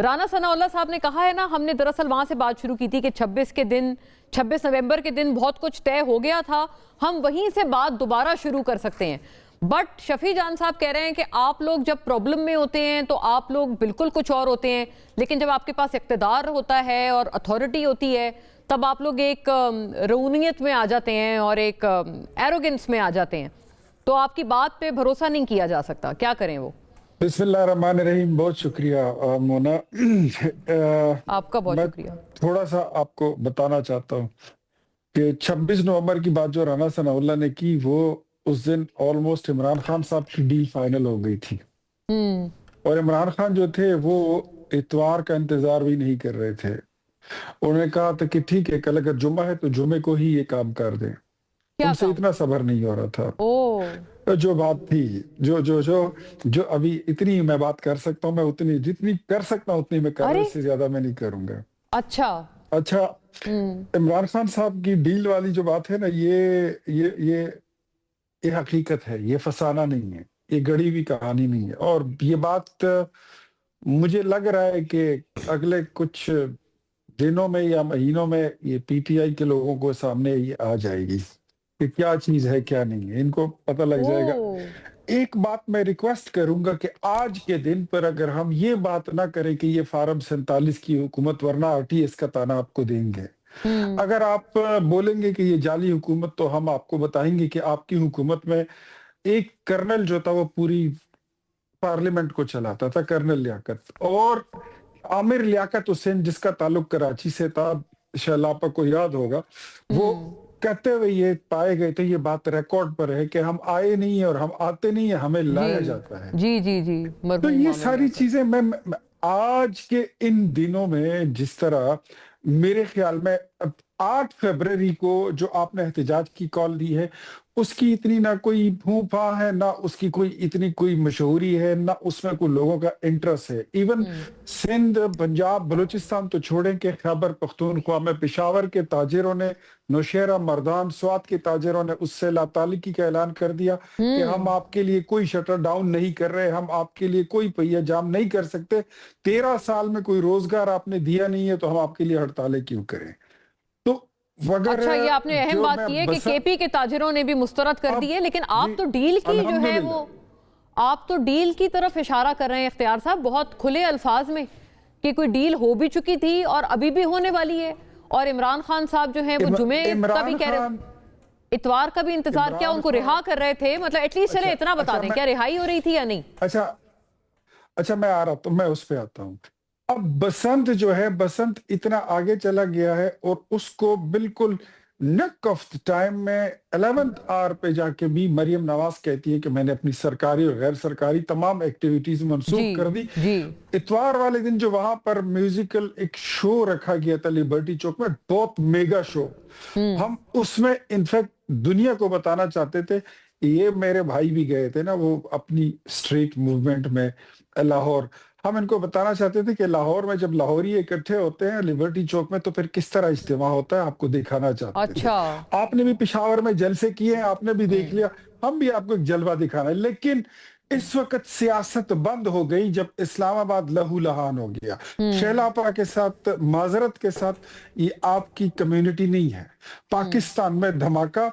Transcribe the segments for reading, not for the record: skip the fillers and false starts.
رانا ثناء اللہ صاحب نے کہا ہے نا، ہم نے دراصل وہاں سے بات شروع کی تھی کہ 26 نومبر کے دن بہت کچھ طے ہو گیا تھا، ہم وہیں سے بات دوبارہ شروع کر سکتے ہیں. بٹ شفیع جان صاحب کہہ رہے ہیں کہ آپ لوگ جب پرابلم میں ہوتے ہیں تو آپ لوگ بالکل کچھ اور ہوتے ہیں، لیکن جب آپ کے پاس اقتدار ہوتا ہے اور اتھارٹی ہوتی ہے تب آپ لوگ ایک رونیت میں آ جاتے ہیں اور ایک ایروگنس میں آ جاتے ہیں. تو آپ کی بات پہ بھروسہ نہیں کیا جا سکتا. کیا کریں وہ؟ بسم اللہ الرحمن الرحیم. بہت شکریہ مونا. آپ کا بہت میں شکریہ. تھوڑا سا آپ کو بتانا چاہتا ہوں کہ 26 نومبر کی بات جو رانا ثناء اللہ نے کی، وہ اس دن آلموسٹ عمران خان صاحب کی ڈیل فائنل ہو گئی تھی. اور عمران خان جو تھے وہ اتوار کا انتظار بھی نہیں کر رہے تھے. انہوں نے کہا تھا کہ ٹھیک ہے، کل اگر جمعہ ہے تو جمعے کو ہی یہ کام کر دیں. ان سے اتنا صبر نہیں ہو رہا تھا. جو بات تھی، جو ابھی اتنی میں بات کر سکتا ہوں، میں اتنی جتنی کر سکتا ہوں اتنی میں کر رہا ہوں، اس سے زیادہ میں نہیں کروں گا. اچھا عمران خان صاحب کی ڈیل والی جو بات ہے نا، یہ حقیقت ہے، یہ فسانہ نہیں ہے، یہ گڑی ہوئی کہانی نہیں ہے. اور یہ بات مجھے لگ رہا ہے کہ اگلے کچھ دنوں میں یا مہینوں میں یہ پی ٹی آئی کے لوگوں کو سامنے یہ آ جائے گی کہ کیا چیز ہے کیا نہیں ہے. ان کو پتہ لگ جائے گا. ایک بات میں ریکویسٹ کروں گا کہ آج کے دن پر اگر ہم یہ بات نہ کریں کہ یہ فارم 47 کی حکومت، ورنہ RTS کا تانا آپ کو دیں گے. اگر آپ بولیں گے کہ یہ جعلی حکومت، تو ہم آپ کو بتائیں گے کہ آپ کی حکومت میں ایک کرنل جو تھا وہ پوری پارلیمنٹ کو چلاتا تھا، کرنل لیاقت. اور عامر لیاقت حسین جس کا تعلق کراچی سے تھا، شاید آپ کو یاد ہوگا، وہ کہتے ہوئے یہ پائے گئے تھے، یہ بات ریکارڈ پر ہے کہ ہم آئے نہیں ہیں اور ہم آتے نہیں ہیں، ہمیں لایا جاتا ہے. جی تو یہ ساری چیزیں میں آج کے ان دنوں میں جس طرح میرے خیال میں 8 فروری کو جو آپ نے احتجاج کی کال دی ہے، اس کی اتنی نہ کوئی پھونپا ہے، نہ اس کی کوئی اتنی کوئی مشہوری ہے، نہ اس میں کوئی لوگوں کا انٹرسٹ ہے. ایون سندھ، پنجاب، بلوچستان تو چھوڑیں کہ خیبر پختونخوا میں پشاور کے تاجروں نے، نوشہرہ، مردان، سوات کے تاجروں نے اس سے لا تعلقی کا اعلان کر دیا کہ ہم آپ کے لیے کوئی شٹر ڈاؤن نہیں کر رہے، ہم آپ کے لیے کوئی پہیہ جام نہیں کر سکتے. 13 سال میں کوئی روزگار آپ نے دیا نہیں ہے تو ہم آپ کے لیے ہڑتالیں کیوں کریں. اچھا، یہ آپ نے اہم بات کی ہے کہ کے پی کے تاجروں نے بھی مسترد کر دی ہے، لیکن آپ تو ڈیل کی جو ہے وہ آپ تو ڈیل کی طرف اشارہ کر رہے ہیں اختیار صاحب بہت کھلے الفاظ میں کہ کوئی ڈیل ہو بھی چکی تھی اور ابھی بھی ہونے والی ہے. اور عمران خان صاحب جو ہیں وہ جمعے کا بھی کہہ رہے، اتوار کا بھی انتظار کیا ان کو رہا کر رہے تھے؟ مطلب ایٹ لیسٹ چلے اتنا بتا دیں، کیا رہائی ہو رہی تھی یا نہیں؟ اچھا میں آ رہا تو میں اس پہ آتا ہوں. اب بسنت جو ہے، بسنت اتنا آگے چلا گیا ہے اور اس کو بالکل نک آف ٹائم میں 11th آور پہ جا کے بھی مریم نواز کہتی ہے کہ میں نے اپنی سرکاری اور غیر سرکاری تمام ایکٹیویٹیز منسوخ کر دی. اتوار والے دن جو وہاں پر میوزیکل ایک شو رکھا گیا تھا لبرٹی چوک میں، بہت میگا شو، ہم اس میں انفیکٹ دنیا کو بتانا چاہتے تھے. یہ میرے بھائی بھی گئے تھے نا، وہ اپنی اسٹریٹ موومنٹ میں لاہور، ہم ان کو بتانا چاہتے تھے کہ لاہور میں جب لاہوری اکٹھے ہوتے ہیں لبرٹی چوک میں تو پھر کس طرح اجتماع ہوتا ہے، آپ کو دکھانا چاہتے تھے. آپ نے بھی پشاور میں جلسے کیے ہیں، آپ نے بھی دیکھ لیا، ہم بھی آپ کو ایک جلوہ دکھانا ہے. لیکن اس وقت سیاست بند ہو گئی جب اسلام آباد لہو لہان ہو گیا. شیلاپا کے ساتھ، معذرت کے ساتھ، یہ آپ کی کمیونٹی نہیں ہے. پاکستان میں دھماکہ،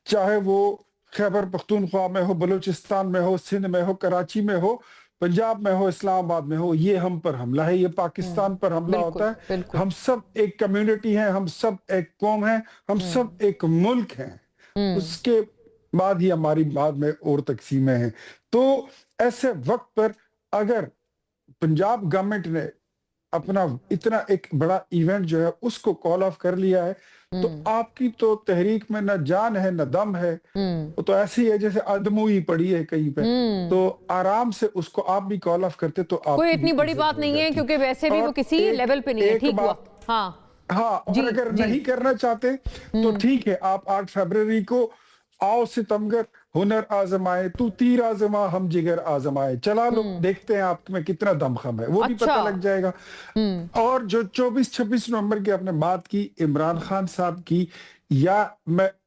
چاہے وہ خیبر پختونخوا میں ہو، بلوچستان میں ہو، سندھ میں ہو، کراچی میں ہو، پنجاب میں ہو، اسلام آباد میں ہو، یہ ہم پر حملہ ہے، یہ پاکستان پر حملہ ہوتا ہے. ہم سب ایک کمیونٹی ہیں، ہم سب ایک قوم ہیں، ہم سب ایک ملک ہیں. اس کے بعد ہی ہماری بعد میں اور تقسیمیں ہیں. تو ایسے وقت پر اگر پنجاب گورنمنٹ نے اپنا اتنا ایک بڑا ایونٹ جو ہے اس کو کال آف کر لیا ہے، تو آپ کی تو تحریک میں نہ جان ہے نہ دم ہے. وہ تو ایسی ہے جیسے ادموئی پڑی ہے کہیں پہ. تو آرام سے اس کو آپ بھی کال آف کرتے تو آپ کوئی اتنی بڑی بات نہیں ہے، کیونکہ ویسے بھی وہ کسی لیول پہ نہیں ہے. ٹھیک ہوا. ہاں، اور اگر نہیں کرنا چاہتے تو ٹھیک ہے، آپ 8 فروری کو آؤ ستمگر، ہنر آزمائے، تو تیر آزما ہم جگر آزمائے، چلا لو، دیکھتے ہیں آپ میں کتنا دمخم ہے، وہ بھی پتہ لگ جائے گا. اور جو 24-26 نومبر کی آپ نے بات کی عمران خان صاحب کی، یا میں